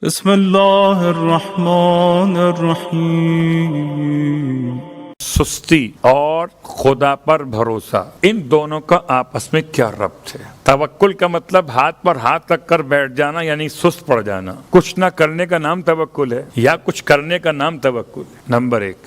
بسم اللہ الرحمن الرحیم۔ سستی اور خدا پر بھروسہ، ان دونوں کا آپس میں کیا ربط ہے؟ توکل کا مطلب ہاتھ پر ہاتھ رکھ کر بیٹھ جانا، یعنی سست پڑ جانا۔ کچھ نہ کرنے کا نام توکل ہے یا کچھ کرنے کا نام توکل ہے، نمبر ایک۔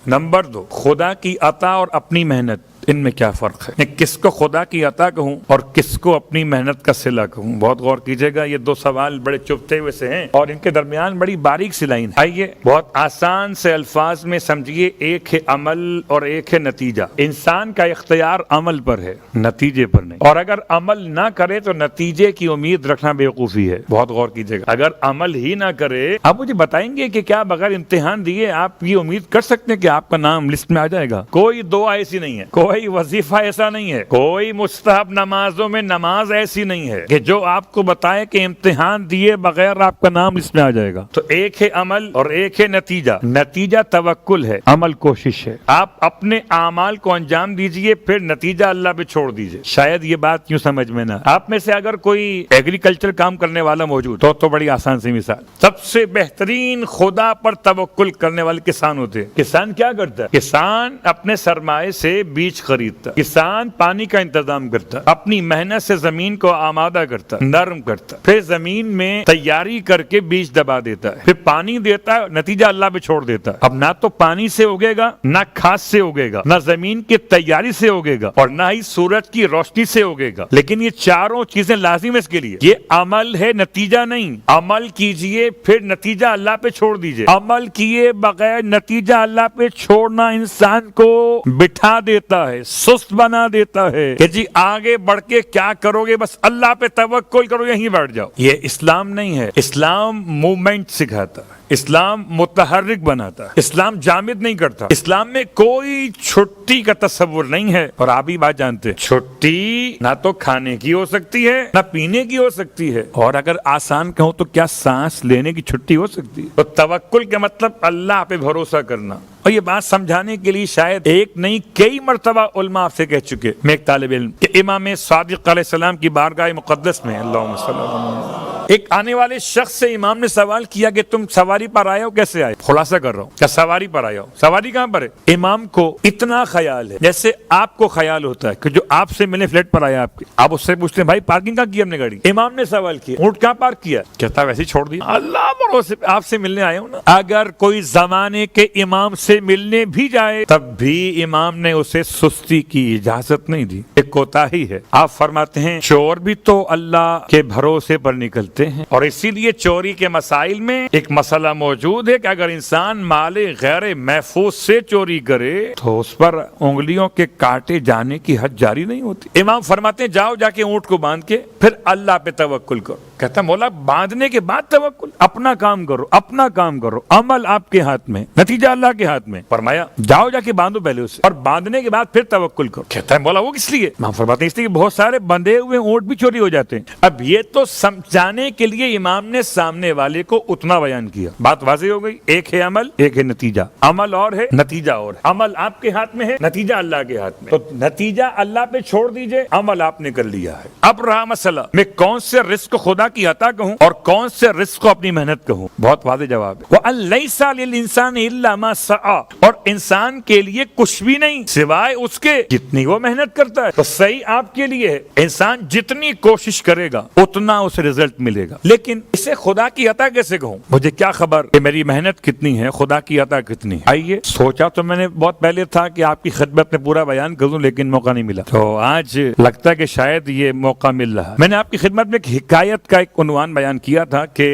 نمبر دو، خدا کی عطا اور اپنی محنت، ان میں کیا فرق ہے؟ میں کس کو خدا کی عطا کہوں اور کس کو اپنی محنت کا صلہ کہوں؟ بہت غور کیجئے گا، یہ دو سوال بڑے چبھتے ہوئے سے ہیں اور ان کے درمیان بڑی باریک سی لائن ہے۔ آئیے بہت آسان سے الفاظ میں سمجھیے، ایک ہے عمل اور ایک ہے نتیجہ۔ انسان کا اختیار عمل پر ہے، نتیجے پر نہیں، اور اگر عمل نہ کرے تو نتیجے کی امید رکھنا بیوقوفی ہے۔ بہت غور کیجئے گا، اگر عمل ہی نہ کرے، آپ مجھے بتائیں گے کہ کیا بغیر امتحان دیے آپ یہ امید کر سکتے ہیں کہ آپ کا نام لسٹ میں آ جائے گا؟ کوئی دعا ایسی نہیں ہے، کوئی وظیفہ ایسا نہیں ہے، کوئی مستحب نمازوں میں نماز ایسی نہیں ہے کہ جو آپ کو بتائے کہ امتحان دیے بغیر آپ کا نام اس میں آ جائے گا۔ تو ایک ہے عمل اور ایک ہے نتیجہ۔ نتیجہ توکل ہے، عمل کوشش ہے۔ آپ اپنے اعمال کو انجام دیجئے، پھر نتیجہ اللہ پہ چھوڑ دیجئے۔ شاید یہ بات یوں سمجھ میں نہ، آپ میں سے اگر کوئی ایگریکلچر کام کرنے والا موجود تو بڑی آسان سی مثال، سب سے بہترین خدا پر توکل کرنے والے کسان ہوتے ہیں۔ کسان کیا کرتا ہے؟ کسان اپنے سرمائے سے بیج خریدتا، کسان پانی کا انتظام کرتا، اپنی محنت سے زمین کو آمادہ کرتا، نرم کرتا، پھر زمین میں تیاری کر کے بیج دبا دیتا ہے، پھر پانی دیتا ہے، نتیجہ اللہ پہ چھوڑ دیتا ہے۔ اب نہ تو پانی سے اگے گا، نہ کھاد سے اگے گا، نہ زمین کی تیاری سے اگے گا، اور نہ ہی سورج کی روشنی سے اگے گا، لیکن یہ چاروں چیزیں لازم ہے اس کے لیے۔ یہ عمل ہے، نتیجہ نہیں۔ عمل کیجئے پھر نتیجہ اللہ پہ چھوڑ دیجئے۔ عمل کیے بغیر نتیجہ اللہ پہ چھوڑنا انسان کو بٹھا دیتا ہے، سست بنا دیتا ہے کہ جی آگے بڑھ کے کیا کرو گے، بس اللہ پہ توکل کرو، یہیں بیٹھ جاؤ۔ یہ اسلام نہیں ہے۔ اسلام موومنٹ سکھاتا ہے، اسلام متحرک بناتا ہے، اسلام جامد نہیں کرتا۔ اسلام میں کوئی چھٹی کا تصور نہیں ہے، اور آپ بھی بات جانتے ہیں، چھٹی نہ تو کھانے کی ہو سکتی ہے نہ پینے کی ہو سکتی ہے، اور اگر آسان کہوں تو کیا سانس لینے کی چھٹی ہو سکتی ہے؟ تو توکل کا مطلب اللہ پہ بھروسہ کرنا۔ اور یہ بات سمجھانے کے لیے شاید ایک نہیں کئی مرتبہ علماء آپ سے کہہ چکے، میں ایک طالب علم کہ امام صادق علیہ السلام کی بارگاہ مقدس میں اللہم صلی اللہ علیہ وسلم ایک آنے والے شخص سے امام نے سوال کیا کہ تم سواری پر آئے ہو، کیسے آئے؟ خلاصہ کر رہا ہوں، کیا سواری پر آئے ہو؟ سواری کہاں پر ہے؟ امام کو اتنا خیال ہے جیسے آپ کو خیال ہوتا ہے کہ جو آپ سے ملے فلیٹ پر آیا، آپ اس سے پوچھتے ہیں بھائی پارکنگ کہاں کی ہم نے گاڑی؟ امام نے سوال کیا اونٹ کہاں پارک کیا؟ کہتا ویسے ہی چھوڑ دیا، اللہ بھروسے آپ سے ملنے آئے ہوں نا۔ اگر کوئی زمانے کے امام سے ملنے بھی جائے تب بھی امام نے اسے سستی کی اجازت نہیں دی، ایک کوتاہی ہے۔ آپ فرماتے ہیں چور بھی تو اللہ کے بھروسے پر نکلتے ہیں، اور اسی لیے چوری کے مسائل میں ایک مسئلہ موجود ہے کہ اگر انسان مال غیر محفوظ سے چوری کرے تو اس پر انگلیوں کے کاٹے جانے کی حد جاری نہیں ہوتی۔ امام فرماتے ہیں جاؤ جا کے اونٹ کو باندھ کے پھر اللہ پہ توکل کرو۔ کہتا مولا باندھنے کے بعد توکل؟ اپنا کام کرو، اپنا کام کرو، عمل آپ کے ہاتھ میں، نتیجہ اللہ کے ہاتھ میں۔ فرمایا جاؤ جا کے باندھو پہلے اسے، اور باندھنے کے بعد پھر توکل کرو۔ کہتا ہے مولا وہ کس لیے؟ امام فرماتے ہیں اس لیے کہ بہت سارے بندھے ہوئے اونٹ بھی چوری ہو جاتے ہیں۔ اب یہ تو سمجھانے کے لیے امام نے سامنے والے کو اتنا بیان کیا، بات واضح ہو گئی۔ ایک ہے عمل، ایک ہے نتیجہ۔ عمل اور ہے، نتیجہ اور ہے۔ عمل آپ کے ہاتھ میں ہے، نتیجہ اللہ کے ہاتھ میں۔ تو نتیجہ اللہ پہ چھوڑ دیجئے، عمل آپ نے کر لیا ہے۔ اب رہا مسئلہ میں کون سے رزق کو خدا کی عطا کہوں اور کون سے رزق کو اپنی محنت کہوں؟ بہت واضح جواب ہے، وَأَن لَيْسَ لِلْإِنسَانِ إِلَّا مَا سَعَى، اور انسان کے لیے کچھ بھی نہیں سوائے اس کے جتنی وہ محنت کرتا ہے۔ تو صحیح آپ کے لیے ہے، انسان جتنی کوشش کرے گا اتنا اسے رزلٹ ملے گا، لیکن اسے خدا کی عطا کیسے کہوں؟ مجھے کیا خبر کہ میری محنت کتنی ہے، خدا کی عطا کتنی ہے؟ آئیے، سوچا تو میں نے بہت پہلے تھا کہ آپ کی خدمت میں پورا بیان کر دوں، لیکن موقع نہیں ملا، تو آج لگتا ہے کہ شاید یہ موقع مل رہا۔ میں نے آپ کی خدمت میں ایک حکایت کا ایک عنوان بیان کیا تھا کہ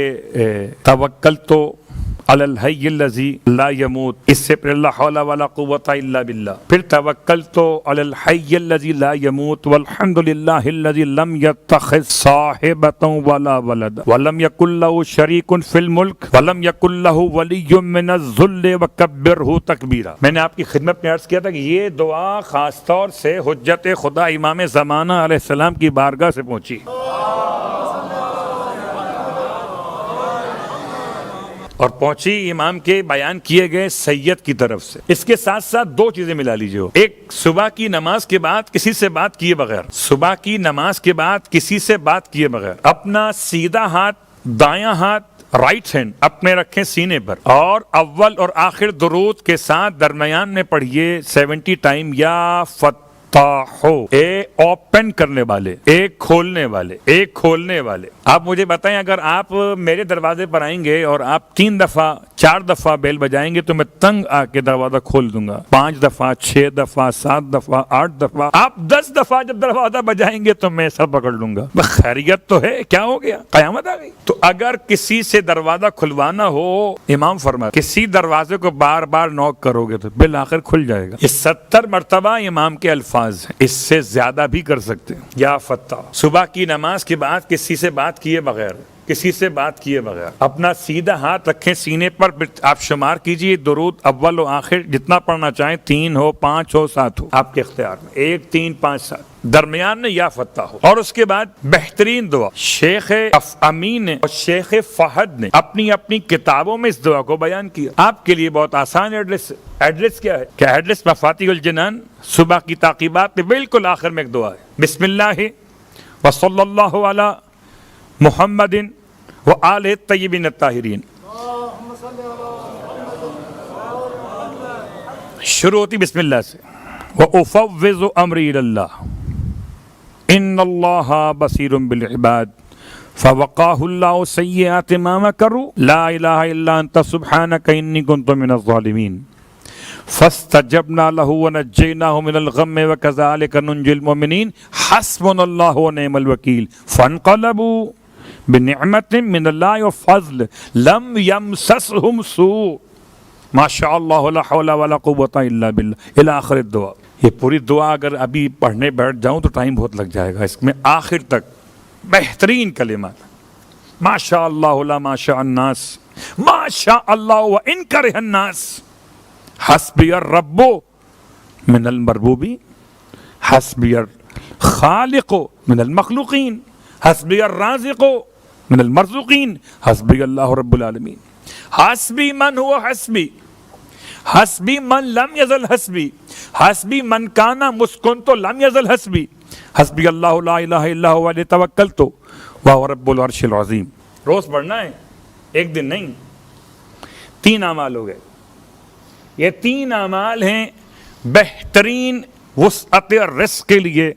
توکل تو علی الحی الذی لا یموت، اس سے پھر لا حول ولا قوت الا باللہ، پھر توکلت علی الحی الذی لا یموت والحمد للہ الذی لم یتخذ صاحبۃ ولا ولد ولم یکن له شریک فی الملک ولم یکن له ولی من الذل وکبرہ تکبیرا۔ میں نے آپ کی خدمت میں عرض کیا تھا کہ یہ دعا خاص طور سے حجت خدا امام زمانہ علیہ السلام کی بارگاہ سے پہنچی، اور پہنچی امام کے بیان کیے گئے سید کی طرف سے۔ اس کے ساتھ ساتھ دو چیزیں ملا لیجئے، ایک صبح کی نماز کے بعد کسی سے بات کیے بغیر، صبح کی نماز کے بعد کسی سے بات کیے بغیر اپنا سیدھا ہاتھ دایاں ہاتھ رائٹ ہینڈ اپنے رکھیں سینے پر اور اول اور آخر درود کے ساتھ درمیان میں پڑھیے 70 ٹائم یا فتاحو، اے اوپن کرنے والے، ایک کھولنے والے، ایک کھولنے والے۔ آپ مجھے بتائیں اگر آپ میرے دروازے پر آئیں گے اور آپ 3 دفعہ 4 دفعہ بیل بجائیں گے تو میں تنگ آ کے دروازہ کھول دوں گا، 5 دفعہ 6 دفعہ 7 دفعہ 8 دفعہ، آپ 10 دفعہ جب دروازہ بجائیں گے تو میں سر پکڑ لوں گا۔ خیریت تو ہے، کیا ہو گیا؟ قیامت آ گئی۔ تو اگر کسی سے دروازہ کھلوانا ہو، امام فرماتے کسی دروازے کو بار بار نوک کرو گے تو بالآخر کھل جائے گا۔ یہ 70 مرتبہ امام کے الفاظ ہیں، اس سے زیادہ بھی کر سکتے ہیں۔ یا فتح، صبح کی نماز کے بعد کسی سے بات کیے بغیر، کسی سے بات کیے بغیر اپنا سیدھا ہاتھ رکھیں سینے پر، آپ شمار کیجئے درود اول و آخر جتنا پڑھنا چاہیں، 3 ہو 5 ہو 7 ہو، آپ کے اختیار میں، 1 3 5 7، درمیان میں یا فتح ہو۔ اور اس کے بعد بہترین دعا شیخ امین اور شیخ فہد نے اپنی اپنی کتابوں میں اس دعا کو بیان کیا۔ آپ کے لیے بہت آسان ایڈریس کیا ہے؟ کیا ایڈریس مفاتیح الجنان، صبح کی تعقیبات میں بالکل آخر میں ایک دعا ہے، بسم اللہ وصلی اللہ علی محمد وآلہ الطیبین الطاہرین۔ شروع ہوتی بسم اللہ سے، وَأُفَوِّضُ أَمْرِي إِلَى اللَّهِ إِنَّ اللَّهَ بَصِيرٌ بِالْعِبَادِ فَوَقَاهُ اللَّهُ سَيِّئَاتِ مَا مَكَرُوا لَا إِلَهَ إِلَّا أَنْتَ سُبْحَانَكَ إِنِّي كُنْتُ مِنَ الظَّالِمِينَ فَاسْتَجَبْنَا لَهُ وَنَجَّيْنَاهُ مِنَ الْغَمِّ وَكَذَلِكَ نُنْجِي الْمُؤْمِنِينَ حَسْبُنَا اللَّهُ وَنِعْمَ الْوَكِيلُ فَانْقَلَبُوا بِنِعْمَةٍ مِّنَ اللَّهِ وَفَضْلٍ لَمْ يَمْسَسْهُمْ سُوءٌ ما شاء اللہ لا حول ولا قوت الا باللہ الی آخر الدعا۔ یہ پوری دعا اگر ابھی پڑھنے بیٹھ جاؤں تو ٹائم بہت لگ جائے گا، اس میں آخر تک بہترین کلمات، ما شاء اللہ لا ما شاء الناس، ما شاء اللہ وان کرہ الناس، حسبی الرب من المربوبین، حسبی الخالق من المخلوقین، حسبی الرازق من المرزوقین، حسبی اللہ رب العالمین، حسبی من ہوا حسبی، حسبی من لم یزل حسبی، حسبی من کانا مسکن تو لم یزل حسبی، حسبی اللہ لا الہ الا هو علیہ توکلت وہو رب العرش العظیم۔ روز پڑھنا ہے، ایک دن نہیں۔ 3 اعمال ہو گئے، یہ 3 اعمال ہیں بہترین وسعت رزق کے لیے،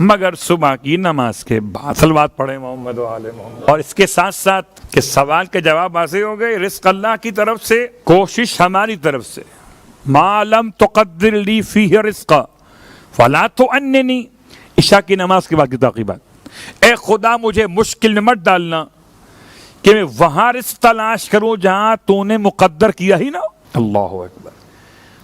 مگر صبح کی نماز کے بعد صلوات پڑھیں محمد و آل محمد۔ اور اس کے ساتھ ساتھ کہ سوال کے جواب واضح ہو گئے، رزق اللہ کی طرف سے، کوشش ہماری طرف سے۔ ما لم تقدر لی فیہ رزقا فلا تعننی، عشاء کی نماز کے بعد کی تعقیبات، اے خدا مجھے مشکل میں مت ڈالنا کہ میں وہاں رزق تلاش کروں جہاں تو نے مقدر کیا ہی نہ ہو۔ اللہ اکبر۔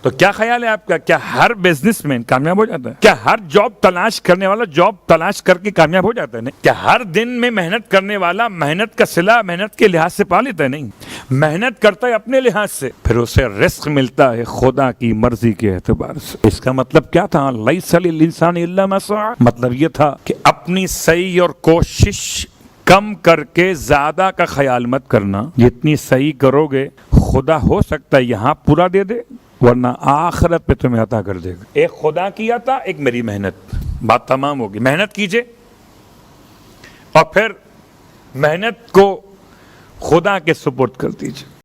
تو کیا خیال ہے آپ کا؟ کیا ہر بزنس مین کامیاب ہو جاتا ہے؟ کیا ہر جاب تلاش کرنے والا جاب تلاش کر کے کامیاب ہو جاتا ہے؟ نہیں۔ کیا ہر دن میں محنت کرنے والا محنت کا صلہ محنت کے لحاظ سے پا لیتا ہے؟ نہیں، محنت کرتا ہے اپنے لحاظ سے، پھر اسے رزق ملتا ہے خدا کی مرضی کے اعتبار سے۔ اس کا مطلب کیا تھا؟ لیس للانسان الا ما سعى، مطلب یہ تھا کہ اپنی صحیح اور کوشش کم کر کے زیادہ کا خیال مت کرنا، جتنی صحیح کرو گے خدا ہو سکتا ہے یہاں پورا دے دے، ورنہ آخرت پہ تمہیں عطا کر دے گا۔ ایک خدا کی عطا، ایک میری محنت، بات تمام ہوگی۔ محنت کیجئے اور پھر محنت کو خدا کے سپرد کر دیجئے۔